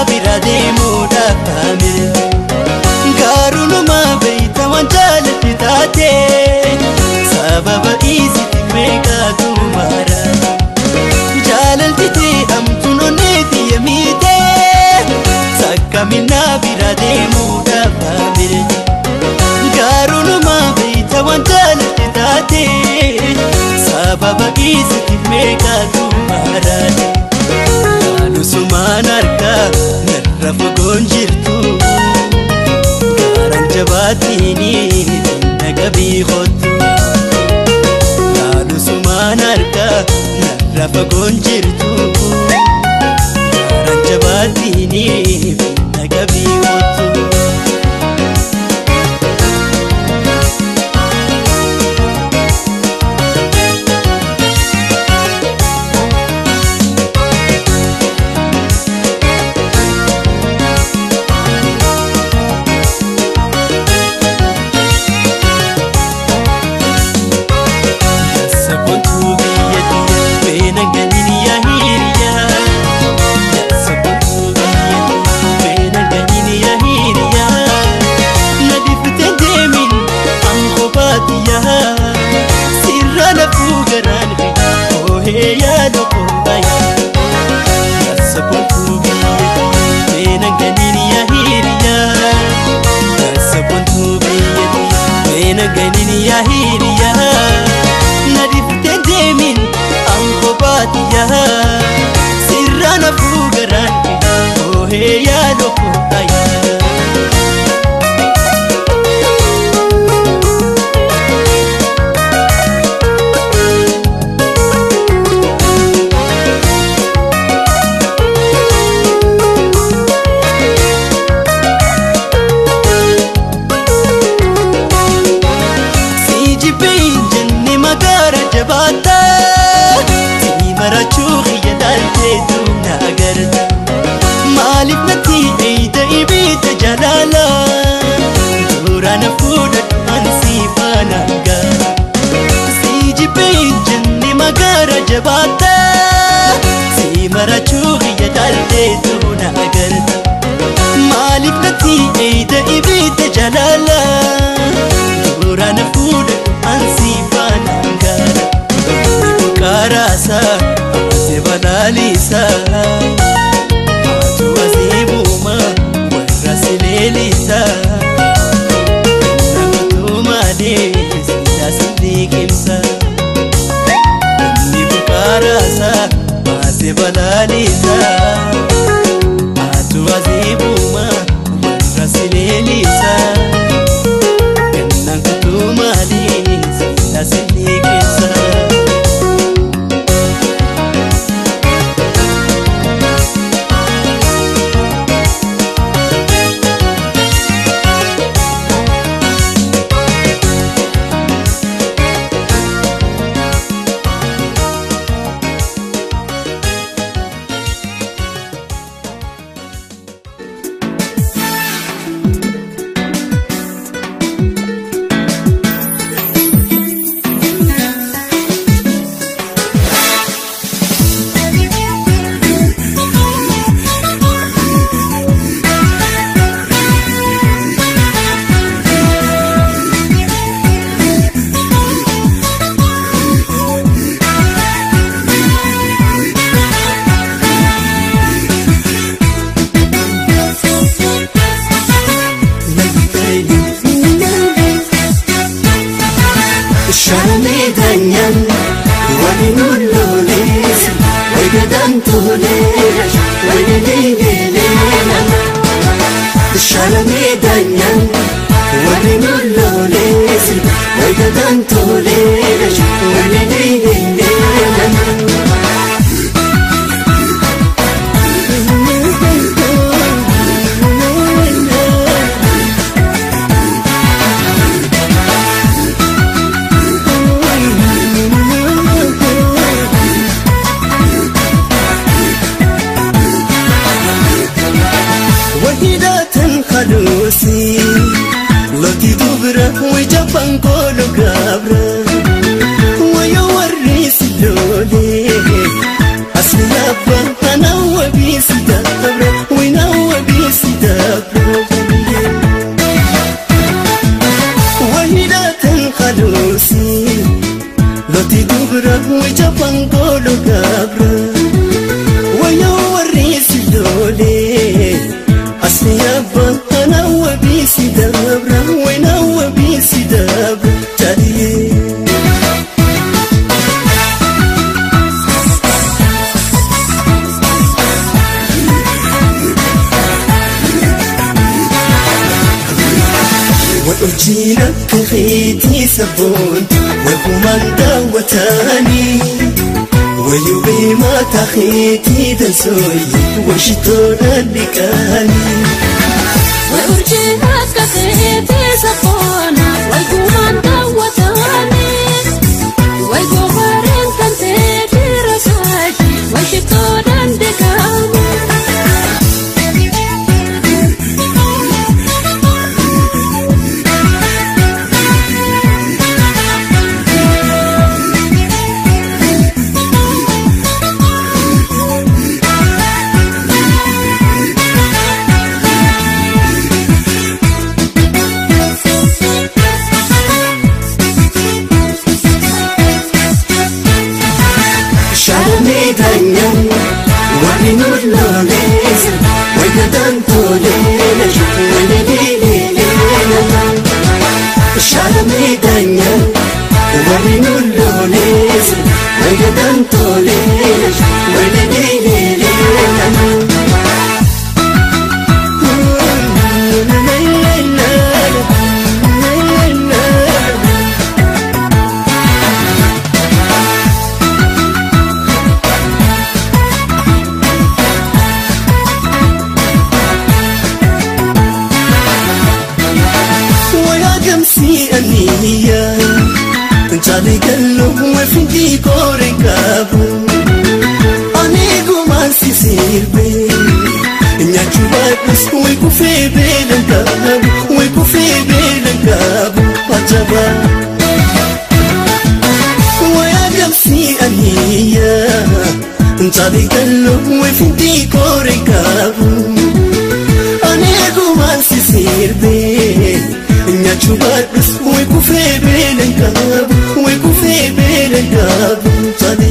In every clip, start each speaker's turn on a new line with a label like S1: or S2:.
S1: bira deemuudhaaf kaamire gaarunuma beeyta waan jaalatti taate sababa isiitiif meeqaatu maara jaalaltitee amtuun onneeti yemiite sakkamina bira deemuudhaaf kaamire gaarunuma beeyta waan jaalatti taate sababa isiitiif meeqaatu maara Sumaan argaa narra fogoon jirtu gaaraan jabaatini nagabii kottu Laalu sumaan argaa narra fogoon jirtu gaaraan jabaatini nagabii kottu Sirrana fugaran oh ya loko aya Siji pinjen ni magara jabata Marachuu khiyadalteetu na agarta Maalif natti eeyda ibiita jalaala Duraana fuudhadhu ansi faana gaara Si jibbee janni magaara jabaata Si marachuu khiyadalteetu na agarta Maalif natti eeyda ibiita jalaala Duraana fuudhadhu ansi faana gaara Karasa Sebalalisa Atu azibuma Warrasilelisa Nagutumade Sida sidikimsa Nibu karasa Sebalalisa Atu azibuma Warrasilelisa Nagutumade Sida sidikimsa وحيدة خلوصي والأرجينا كخيتي سبون وكمان داوتاني ويوبي ما تخيتي دسوي وشتونا نكاني
S2: والأرجينا كخيتي سبون وكمان داوتاني ويقومرين تنتي رساجي وشتونا نكاني
S1: Jale gallo wefindi kore kabu Anigu mansi sirbe Nyachu bagus wiku febe langabu Wiku febe langabu Pajaba Waya gamsi aniya Jale gallo wefindi kore kabu Anigu mansi sirbe Nyachu bagus wiku febe langabu Wiku febe langabu Jale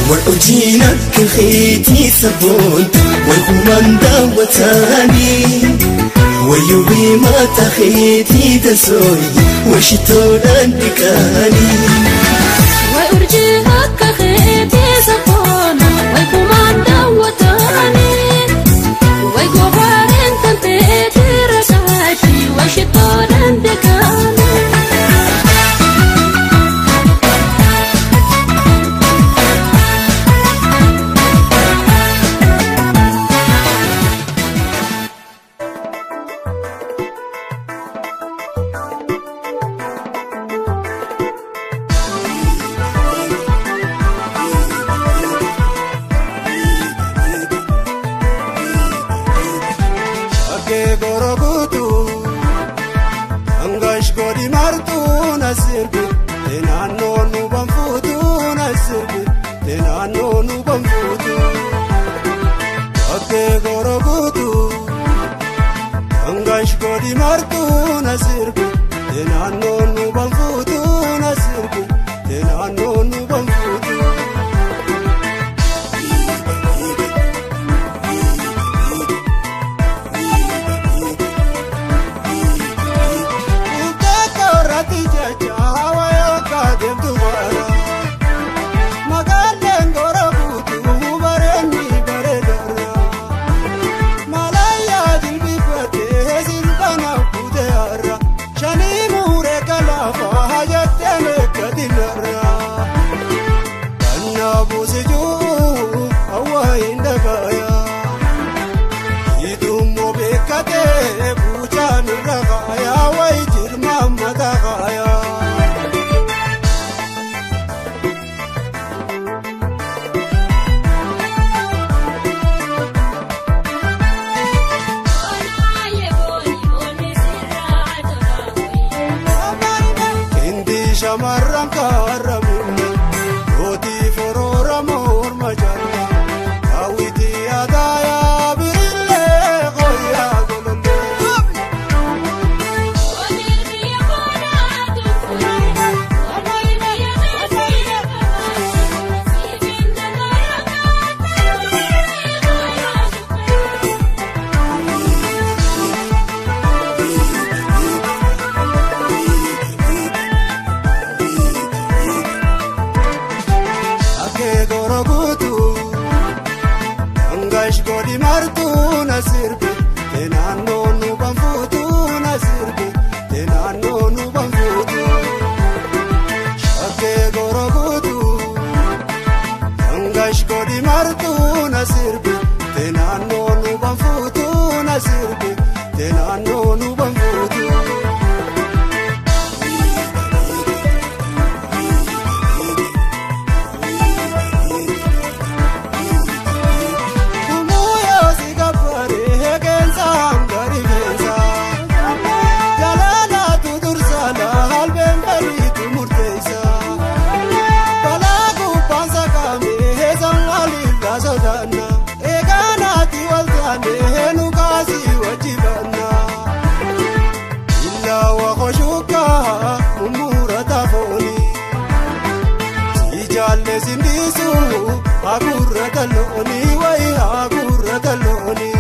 S1: والأجينا كخيتي سبون والهمان داوتاني ويوبي ما تخيتي تسوي وشتونا نكاني
S2: والأرجينا كخيتي سبون والهمان داوتاني ويقومرين تنتي رساجي وشتونا نكاني
S3: sindisu agurra kaloni wai agurra kaloni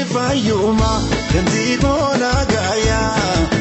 S4: Fayuma, Kanti Bona Gaya.